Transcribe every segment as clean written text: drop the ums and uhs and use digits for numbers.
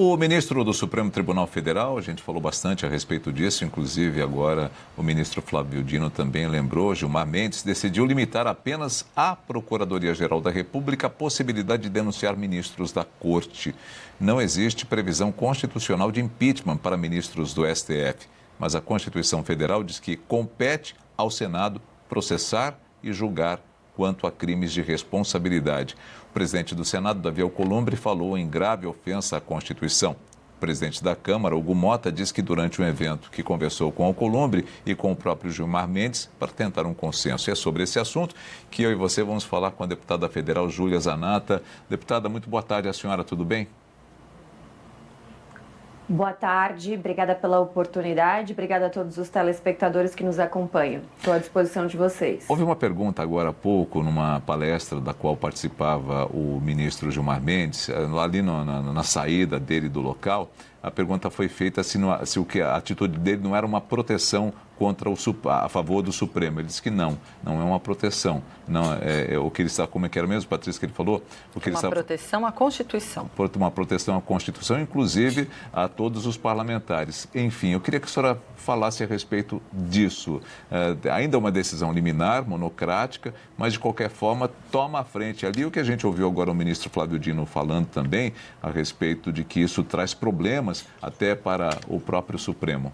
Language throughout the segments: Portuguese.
O ministro do Supremo Tribunal Federal, a gente falou bastante a respeito disso, inclusive agora o ministro Flávio Dino também lembrou, Gilmar Mendes, decidiu limitar apenas à Procuradoria-Geral da República a possibilidade de denunciar ministros da Corte. Não existe previsão constitucional de impeachment para ministros do STF, mas a Constituição Federal diz que compete ao Senado processar e julgar quanto a crimes de responsabilidade. O presidente do Senado, Davi Alcolumbre, falou em grave ofensa à Constituição. O presidente da Câmara, Hugo Mota, disse que durante um evento que conversou com Alcolumbre e com o próprio Gilmar Mendes para tentar um consenso. E é sobre esse assunto que eu e você vamos falar com a deputada federal Júlia Zanata. Deputada, muito boa tarde. A senhora, tudo bem? Boa tarde, obrigada pela oportunidade, obrigada a todos os telespectadores que nos acompanham. Estou à disposição de vocês. Houve uma pergunta agora há pouco, numa palestra da qual participava o ministro Gilmar Mendes, ali na saída dele do local. A pergunta foi feita se a atitude dele não era uma proteção a favor do Supremo. Ele disse que não é uma proteção. Não, o que ele está, como é que era mesmo, Patrícia, que ele falou? Proteção à Constituição. Uma proteção à Constituição, inclusive a todos os parlamentares. Enfim, eu queria que a senhora falasse a respeito disso. Ainda é uma decisão liminar, monocrática, mas de qualquer forma toma à frente ali o que a gente ouviu agora o ministro Flávio Dino falando também a respeito de que isso traz problemas até para o próprio Supremo.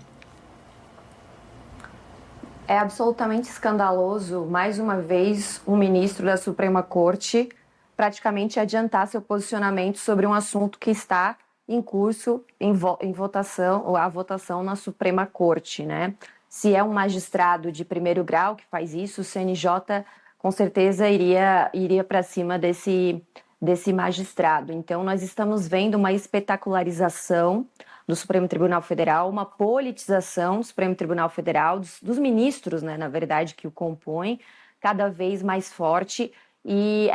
É absolutamente escandaloso, mais uma vez, um ministro da Suprema Corte praticamente adiantar seu posicionamento sobre um assunto que está em curso em votação, ou a votação na Suprema Corte, né? Se é um magistrado de primeiro grau que faz isso, o CNJ com certeza iria para cima desse magistrado. Então, nós estamos vendo uma espetacularização do Supremo Tribunal Federal, uma politização do Supremo Tribunal Federal, dos ministros, né, na verdade, que o compõem, cada vez mais forte. E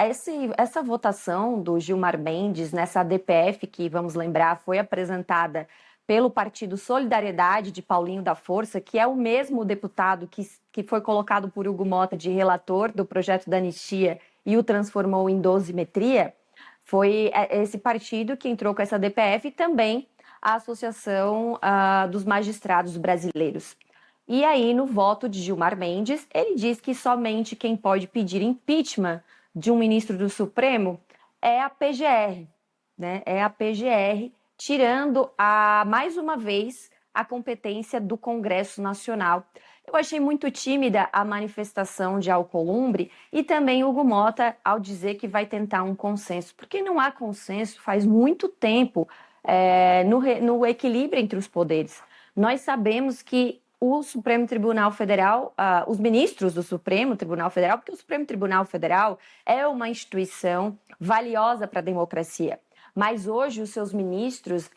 essa votação do Gilmar Mendes, nessa ADPF, que, vamos lembrar, foi apresentada pelo Partido Solidariedade de Paulinho da Força, que é o mesmo deputado que foi colocado por Hugo Mota de relator do projeto da anistia e o transformou em dosimetria, foi esse partido que entrou com essa ADPF e também a Associação dos Magistrados Brasileiros. E aí, no voto de Gilmar Mendes, ele diz que somente quem pode pedir impeachment de um ministro do Supremo é a PGR, né? É a PGR, tirando mais uma vez a competência do Congresso Nacional. Eu achei muito tímida a manifestação de Alcolumbre e também Hugo Mota ao dizer que vai tentar um consenso, porque não há consenso faz muito tempo no equilíbrio entre os poderes. Nós sabemos que o Supremo Tribunal Federal, os ministros do Supremo Tribunal Federal, porque o Supremo Tribunal Federal é uma instituição valiosa para a democracia, mas hoje os seus ministros,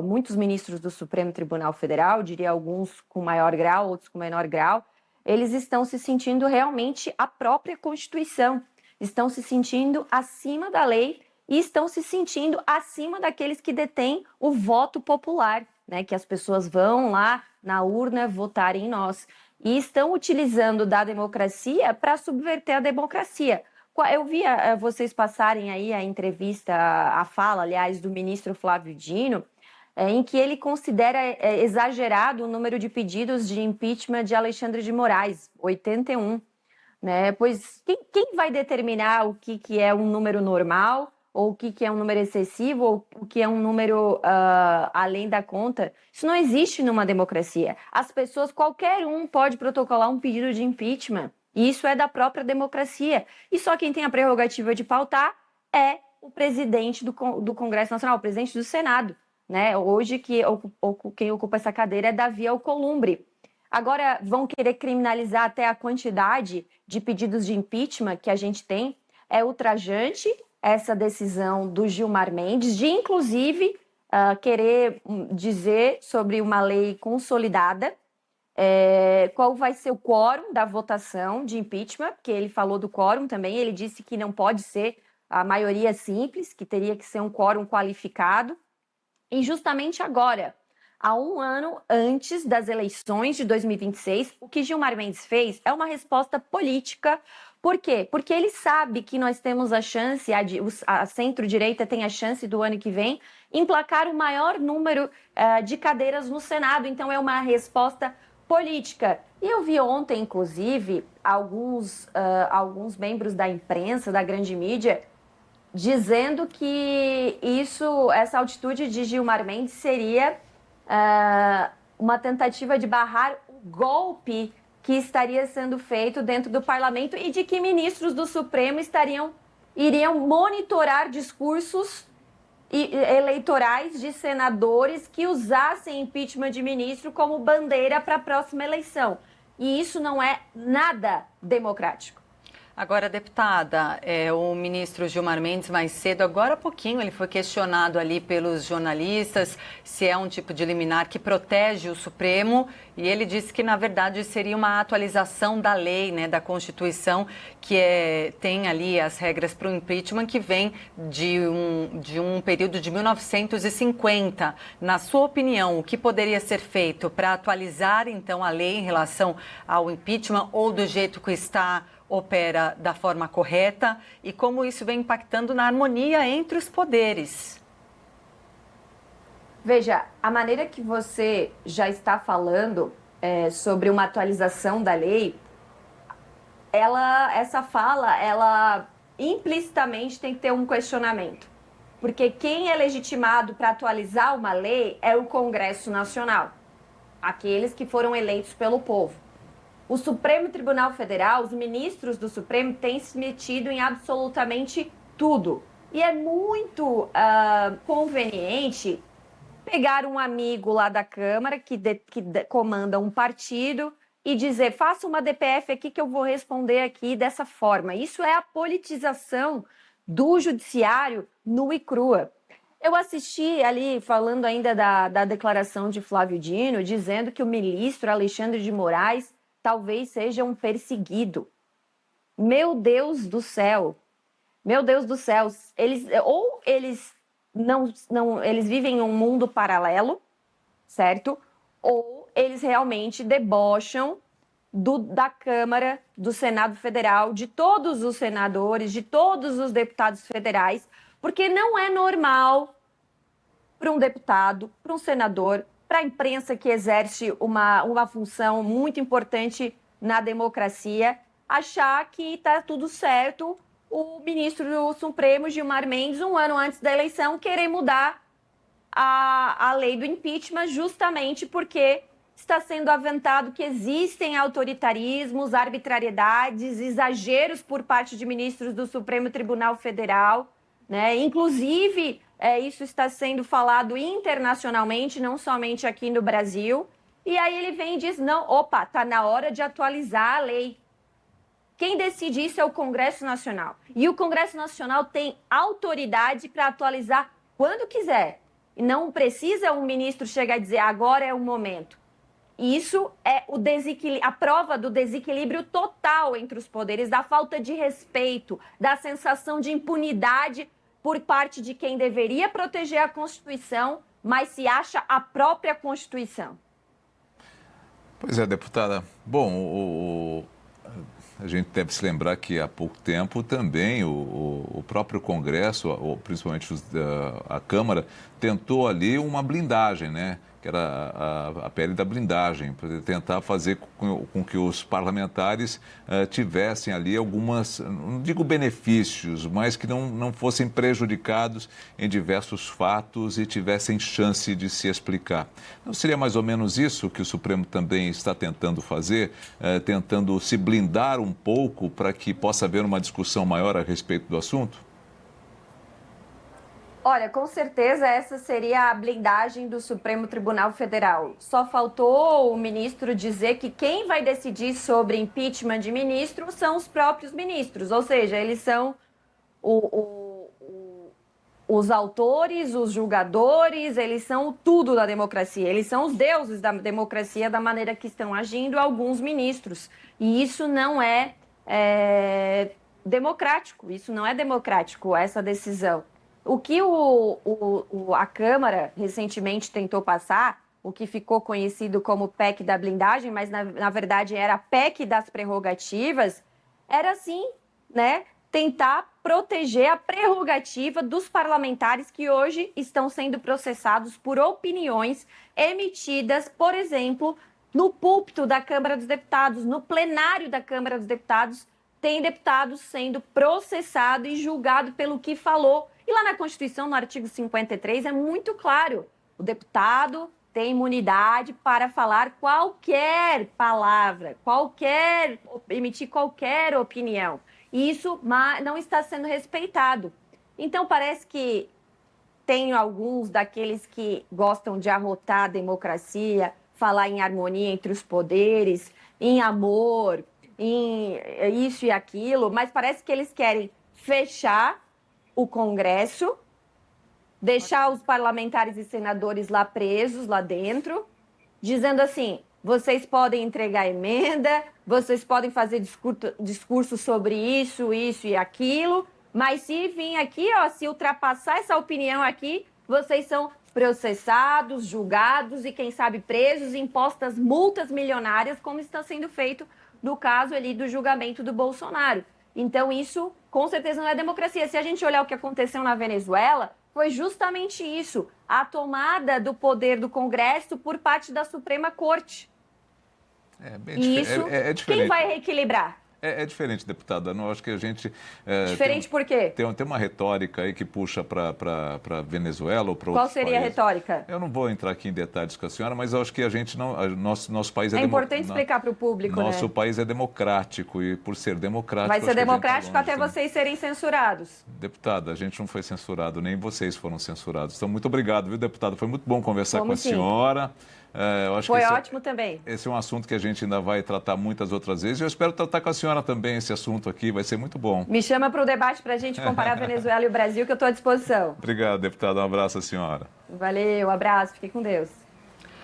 muitos ministros do Supremo Tribunal Federal, diria alguns com maior grau, outros com menor grau, eles estão se sentindo realmente a própria Constituição, estão se sentindo acima da lei e estão se sentindo acima daqueles que detêm o voto popular, né? Que as pessoas vão lá na urna votar em nós e estão utilizando da democracia para subverter a democracia. Eu vi vocês passarem aí a entrevista, a fala, aliás, do ministro Flávio Dino, em que ele considera exagerado o número de pedidos de impeachment de Alexandre de Moraes, 81. Né? Pois quem vai determinar o que é um número normal, ou o que é um número excessivo, ou o que é um número além da conta? Isso não existe numa democracia. As pessoas, qualquer um pode protocolar um pedido de impeachment. E isso é da própria democracia. E só quem tem a prerrogativa de pautar é o presidente do Congresso Nacional, o presidente do Senado. Né? Hoje, quem ocupa essa cadeira é Davi Alcolumbre. Agora, vão querer criminalizar até a quantidade de pedidos de impeachment que a gente tem. É ultrajante essa decisão do Gilmar Mendes de, inclusive, querer dizer sobre uma lei consolidada qual vai ser o quórum da votação de impeachment, porque ele falou do quórum também, ele disse que não pode ser a maioria simples, que teria que ser um quórum qualificado. E justamente agora, a um ano antes das eleições de 2026. O que Gilmar Mendes fez é uma resposta política. Por quê? Porque ele sabe que nós temos a chance, a centro-direita tem a chance do ano que vem, emplacar o maior número de cadeiras no Senado. Então, é uma resposta política. E eu vi ontem, inclusive, alguns membros da imprensa, da grande mídia, dizendo que essa altitude de Gilmar Mendes seria uma tentativa de barrar o golpe que estaria sendo feito dentro do parlamento e de que ministros do Supremo iriam monitorar discursos eleitorais de senadores que usassem impeachment de ministro como bandeira para a próxima eleição. E isso não é nada democrático. Agora, deputada, o ministro Gilmar Mendes, mais cedo, agora há pouquinho, ele foi questionado ali pelos jornalistas se é um tipo de liminar que protege o Supremo, e ele disse que, na verdade, seria uma atualização da lei, né, da Constituição, que tem ali as regras para o impeachment, que vem de um período de 1950. Na sua opinião, o que poderia ser feito para atualizar, então, a lei em relação ao impeachment, ou do jeito que está, opera da forma correta, e como isso vem impactando na harmonia entre os poderes? Veja, a maneira que você já está falando sobre uma atualização da lei, essa fala implicitamente tem que ter um questionamento. Porque quem é legitimado para atualizar uma lei é o Congresso Nacional, aqueles que foram eleitos pelo povo. O Supremo Tribunal Federal, os ministros do Supremo têm se metido em absolutamente tudo. E é muito conveniente pegar um amigo lá da Câmara que comanda um partido e dizer, faça uma DPF aqui que eu vou responder aqui dessa forma. Isso é a politização do judiciário nua e crua. Eu assisti ali, falando ainda da declaração de Flávio Dino, dizendo que o ministro Alexandre de Moraes talvez seja um perseguido. Meu Deus do céu! Meu Deus do céu! Eles vivem em um mundo paralelo, certo? Ou eles realmente debocham da Câmara, do Senado Federal, de todos os senadores, de todos os deputados federais, porque não é normal para um deputado, para um senador, para a imprensa que exerce uma função muito importante na democracia, achar que está tudo certo o ministro do Supremo, Gilmar Mendes, um ano antes da eleição, querer mudar a lei do impeachment justamente porque está sendo aventado que existem autoritarismos, arbitrariedades, exageros por parte de ministros do Supremo Tribunal Federal, né? Inclusive, isso está sendo falado internacionalmente, não somente aqui no Brasil. E aí ele vem e diz, não, opa, está na hora de atualizar a lei. Quem decide isso é o Congresso Nacional. E o Congresso Nacional tem autoridade para atualizar quando quiser. E não precisa um ministro chegar e dizer, agora é o momento. Isso é a prova do desequilíbrio total entre os poderes, da falta de respeito, da sensação de impunidade por parte de quem deveria proteger a Constituição, mas se acha a própria Constituição. Pois é, deputada. Bom, a gente deve se lembrar que há pouco tempo também o próprio Congresso, ou principalmente a Câmara, tentou ali uma blindagem, né? Que era a PL da blindagem, para tentar fazer com que os parlamentares tivessem ali algumas, não digo benefícios, mas que não fossem prejudicados em diversos fatos e tivessem chance de se explicar. Não seria mais ou menos isso que o Supremo também está tentando fazer, tentando se blindar um pouco para que possa haver uma discussão maior a respeito do assunto? Olha, com certeza essa seria a blindagem do Supremo Tribunal Federal. Só faltou o ministro dizer que quem vai decidir sobre impeachment de ministro são os próprios ministros, ou seja, eles são os autores, os julgadores, eles são tudo da democracia, eles são os deuses da democracia da maneira que estão agindo alguns ministros. E isso não é democrático, essa decisão. O que a Câmara recentemente tentou passar o que ficou conhecido como PEC da blindagem, mas na verdade era a PEC das prerrogativas, era assim, né, tentar proteger a prerrogativa dos parlamentares que hoje estão sendo processados por opiniões emitidas, por exemplo, no púlpito da Câmara dos Deputados, no plenário da Câmara dos Deputados, tem deputados sendo processado e julgado pelo que falou. E lá na Constituição, no artigo 53, é muito claro, o deputado tem imunidade para falar qualquer palavra, emitir qualquer opinião. E isso não está sendo respeitado. Então, parece que tem alguns daqueles que gostam de arrotar a democracia, falar em harmonia entre os poderes, em amor, em isso e aquilo, mas parece que eles querem fechar o Congresso, deixar os parlamentares e senadores lá presos, lá dentro, dizendo assim, vocês podem entregar emenda, vocês podem fazer discurso sobre isso e aquilo, mas se vir aqui, ó, se ultrapassar essa opinião aqui, vocês são processados, julgados e, quem sabe, presos, impostas multas milionárias, como está sendo feito no caso ali do julgamento do Bolsonaro. Então, isso, com certeza, não é democracia. Se a gente olhar o que aconteceu na Venezuela, foi justamente isso, a tomada do poder do Congresso por parte da Suprema Corte. Diferente. Quem vai reequilibrar? É diferente, deputada. Não, acho que a gente... Diferente por quê? Tem uma retórica aí que puxa para Venezuela ou para outros Qual seria países. a retórica? Eu não vou entrar aqui em detalhes com a senhora, mas eu acho que a gente não... Nosso país é importante explicar para o público, Nosso né? país é democrático e, por ser democrático... Vai ser democrático até longe, vocês serem censurados. Deputada, a gente não foi censurado, nem vocês foram censurados. Então, muito obrigado, viu, deputada? Foi muito bom conversar com a senhora. Eu acho Foi que ótimo também. Esse é um assunto que a gente ainda vai tratar muitas outras vezes. Eu espero tratar com a senhora também esse assunto aqui, vai ser muito bom. Me chama para o debate para a gente comparar a Venezuela e o Brasil, que eu estou à disposição. Obrigado, deputada. Um abraço à senhora. Valeu, abraço, fique com Deus.